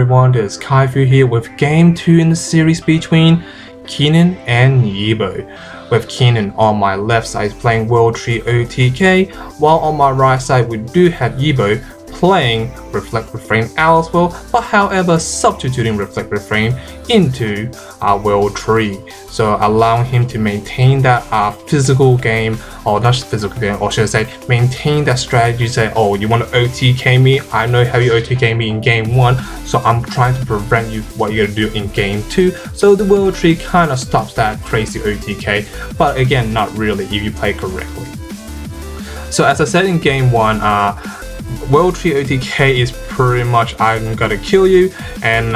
everyone, this is Kaifu here with Game 2 in the series between Kehnan and Yibo. With Kehnan on my left side playing World Tree OTK, while on my right side we do have Yibo playing Reflect Refrain out as well, but however substituting Reflect Refrain into our World Tree. So allowing him to maintain that physical game, or not just physical game, or should I say maintain that strategy, say, oh, you want to OTK me, I know how you OTK me in game 1, so I'm trying to prevent you what you're going to do in game 2. So the World Tree kind of stops that crazy OTK, but again, not really if you play correctly. So as I said in game 1, World Tree OTK is pretty much I'm gonna kill you and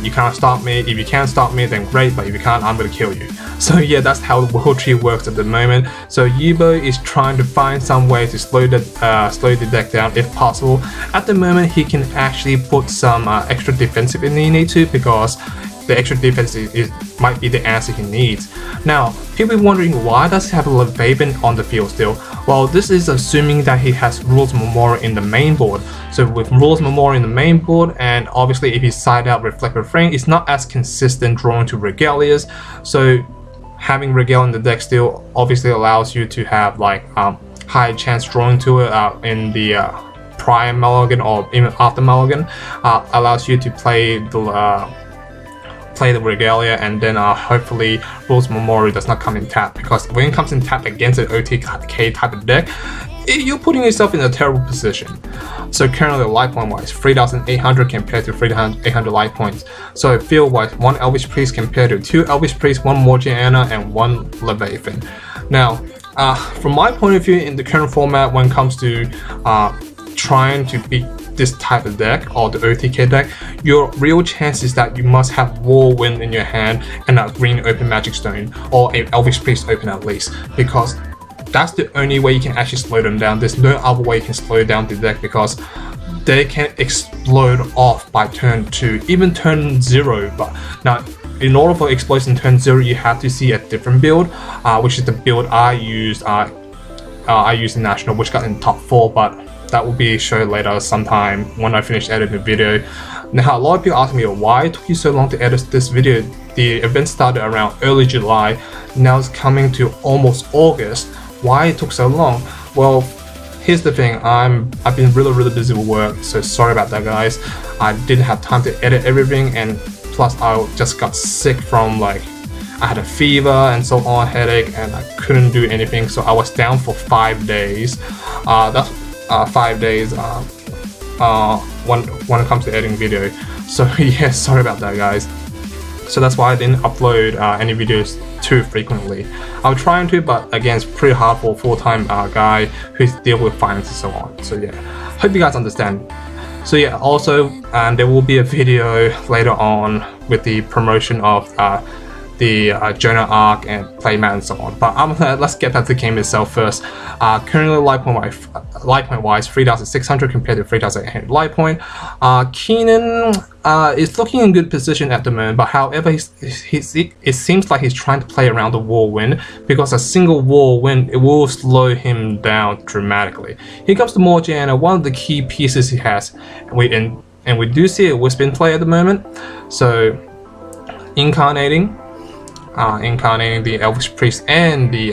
you can't stop me. If you can't stop me, then great, but if you can't, I'm gonna kill you. So yeah, that's how the World Tree works at the moment. So Yibo is trying to find some way to slow the deck down if possible. At the moment, he can actually put some extra defensive if he needs to, because the extra defense might be the answer he needs. Now, people are wondering why does he have a Levaban on the field still? Well, this is assuming that he has Rules Memorial in the main board. So with Rules Memorial in the main board, and obviously if he side out Reflect Refrain, it's not as consistent drawing to Regalias. So having Regalia in the deck still obviously allows you to have like high chance drawing to it in the prior mulligan or even after mulligan. Allows you to play the Regalia, and then hopefully Rules Memorial does not come in tap, because when it comes in tap against an OTK type of deck, you're putting yourself in a terrible position. So currently life point wise, 3,800 compared to 3,800 life points. So field wise, 1 Elvish Priest compared to 2 Elvish Priests, 1 Morgiana and 1 Levaban. Now, from my point of view in the current format, when it comes to trying to beat this type of deck or the OTK deck, your real chance is that you must have Whirlwind in your hand and a green open Magic Stone, or a Elvish Priest open at least, because that's the only way you can actually slow them down. There's no other way you can slow down the deck, because they can explode off by turn 2, even turn 0. But now, in order for explosion turn 0, you have to see a different build, which is the build I used in National, which got in top 4, but that will be shown later sometime when I finish editing the video. Now, a lot of people ask me why it took you so long to edit this video. The event started around early July, now it's coming to almost August. Why it took so long? Well, here's the thing, I've been really busy with work, so sorry about that guys. I didn't have time to edit everything, and plus I just got sick from I had a fever and so on, headache, and I couldn't do anything, so I was down for 5 days. That's 5 days when it comes to editing video. So yeah, sorry about that guys. So that's why I didn't upload any videos too frequently. I'm trying to, but again, it's pretty hard for a full-time guy who's deal with finance and so on. So yeah, hope you guys understand. So yeah, also there will be a video later on with the promotion of the Jonah Arc and playmat and so on, but let's get back to the game itself first. Currently life point wise 3,600 compared to 3,800 life point. Kehnan is looking in good position at the moment, but however it seems like he's trying to play around the Whirlwind, because a single Whirlwind, it will slow him down dramatically. Here comes the Morgiana, one of the key pieces he has, and we do see a Wisp in play at the moment. So incarnating the Elvish Priest and the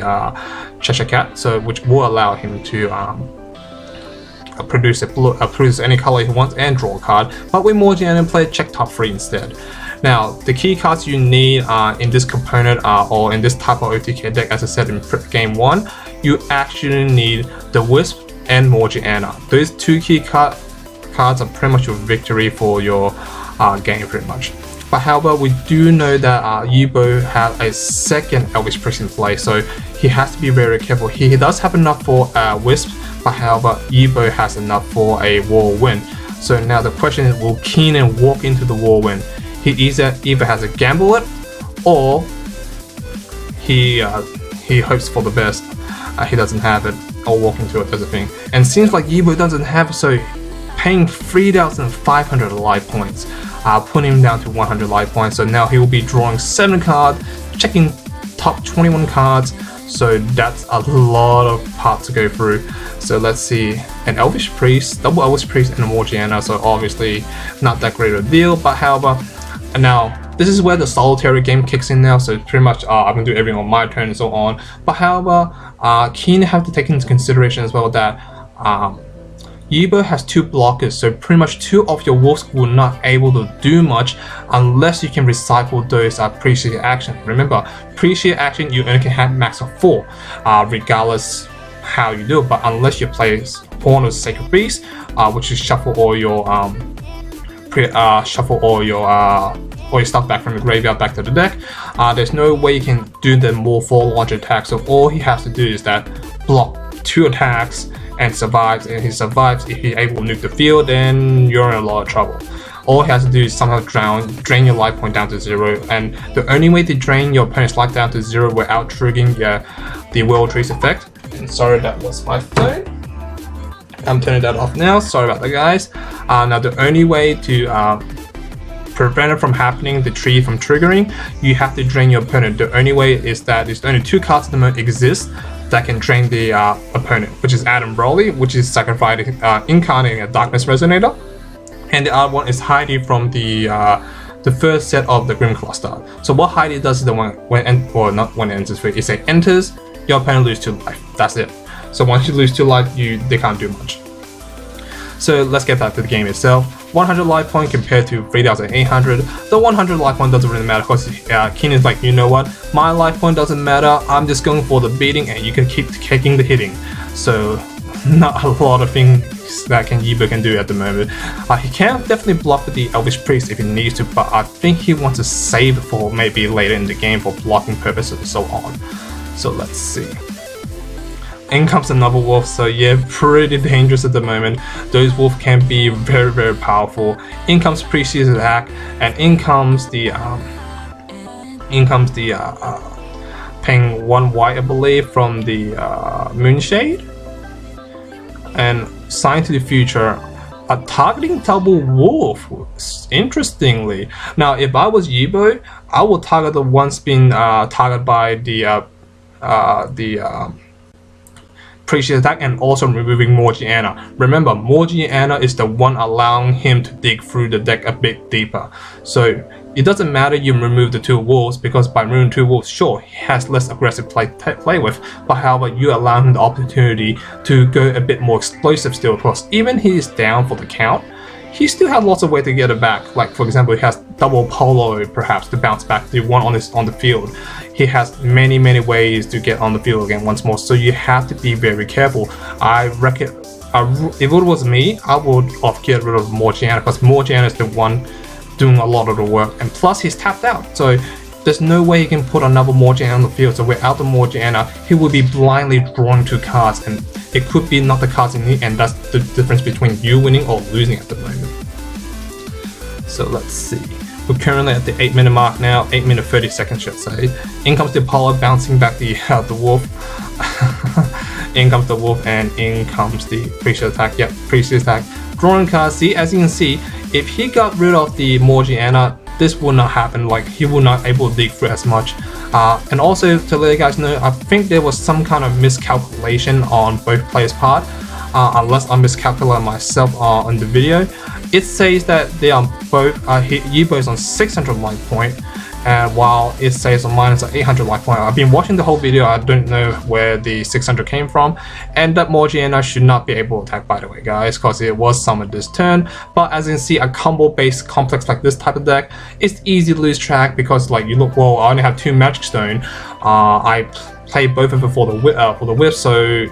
Cheshire Cat, so which will allow him to produce any color he wants and draw a card. But with Morgiana, play check top 3 instead. Now, the key cards you need in this component or in this type of OTK deck, as I said in game 1, you actually need the Wisp and Morgiana. Those 2 key cards are pretty much your victory for your game pretty much. But however, we do know that Yibo has a second Elvish Priest in play, so he has to be very careful. He does have enough for Wisp, but however, Yibo has enough for a Whirlwind. So now the question is, will Kehnan walk into the Whirlwind? He either has to gamble it, or he hopes for the best. He doesn't have it, or walk into it as a thing. And seems like Yibo doesn't have it, so paying 3,500 life points. Putting him down to 100 life points, so now he will be drawing 7 cards, checking top 21 cards. so that's a lot of parts to go through. So let's see, an Elvish Priest, double Elvish Priest, and a Morgiana, so obviously not that great of a deal, but however, and now this is where the solitary game kicks in now, so pretty much I'm gonna do everything on my turn and so on. But however, Kehane have to take into consideration as well that Yibo has 2 blockers, so pretty much 2 of your wolves will not able to do much unless you can recycle those appreciate action. Remember, appreciate action you only can have max of 4, regardless how you do it, but unless you play Pawn of Sacred Beast, which is shuffle all your stuff back from the graveyard back to the deck, there's no way you can do the more 4 launch attacks. So all he has to do is that block 2 attacks and survives, and he survives. If he's able to nuke the field, then you're in a lot of trouble. All he has to do is somehow drain your life point down to 0, and the only way to drain your opponent's life down to 0 without triggering the World Trees effect. And sorry, that was my phone. I'm turning that off now. Sorry about that, guys. Now the only way to prevent it from happening, the tree from triggering, you have to drain your opponent. The only way is that there's only 2 cards in the mode exist that can drain the opponent, which is Adam Broly, which is sacrificing incarnating a Darkness Resonator, and the other one is Heidi from the first set of the Grim Cluster. So what Heidi does is that when it enters free, it say enters, your opponent loses 2 life. That's it. So once you lose 2 life, they can't do much. So let's get back to the game itself. 100 life point compared to 3,800. The 100 life point doesn't really matter because Kehnan is like, you know what, my life point doesn't matter, I'm just going for the beating and you can keep kicking the hitting. So not a lot of things that Yibo can do at the moment. He can definitely block with the Elvish Priest if he needs to, but I think he wants to save it for maybe later in the game for blocking purposes and so on. So let's see. In comes another wolf, so yeah, pretty dangerous at the moment. Those wolves can be very, very powerful. In comes Precious Attack, and in comes the paying 1 white, I believe, from the Moonshade. And Sign to the Future, targeting double wolf. Interestingly, now if I was Yibo, I would target the ones being targeted by the Precious Attack and also removing Morgiana. Remember, Morgiana is the one allowing him to dig through the deck a bit deeper. So it doesn't matter you remove the 2 wolves, because by removing 2 wolves, sure, he has less aggressive play with, but however, you allow him the opportunity to go a bit more explosive still, because even he is down for the count, he still has lots of way to get it back. Like for example, he has double Polo perhaps to bounce back the one on the field. He has many ways to get on the field again once more, so you have to be very careful. I reckon if it was me, I would get rid of Morgiana, because Morgiana is the one doing a lot of the work, and plus he's tapped out, so there's no way he can put another Morgiana on the field. So without the Morgiana, he will be blindly drawing 2 cards, and it could be not the cards in need, and that's the difference between you winning or losing at the moment. So let's see. We're currently at the 8-minute mark now, 8 minute 30 seconds should say. In comes the Apollo bouncing back the wolf. In comes the wolf, and in comes the Precious Attack. Yep, Precious Attack. Drawing cards. See, as you can see, if he got rid of the Morgiana, this will not happen. Like, he will not able to dig through as much. And also to let you guys know, I think there was some kind of miscalculation on both players' part. Unless I miscalculated myself on the video. It says that they are both Yibo is on 600 life point, and while it says on mine is 800 life point. I've been watching the whole video, I don't know where the 600 came from, and that Morgiana should not be able to attack, by the way guys, because it was summoned this turn. But as you can see, a combo based complex like this type of deck, it's easy to lose track, because like you look, well, I only have 2 Magic Stone, I play both of them for the whip, so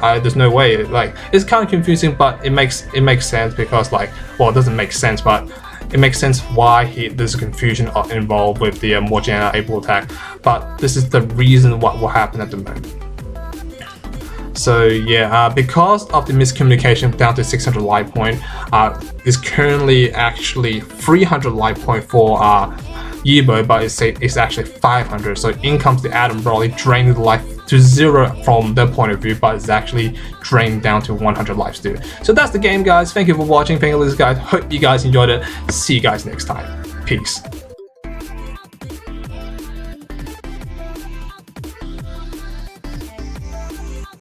there's no way. Like, it's kind of confusing, but it makes sense, because like, well, it doesn't make sense, but it makes sense why there's a confusion involved with the Morgiana able attack. But this is the reason what will happen at the moment. So yeah, because of the miscommunication down to 600 life point, is currently actually 300 life point for Yibo, but it's actually 500. So in comes the Adam Broly, draining the life to 0 from their point of view, but it's actually drained down to 100 life still. So that's the game, guys. Thank you for watching. Thank you, guys. Hope you guys enjoyed it. See you guys next time. Peace.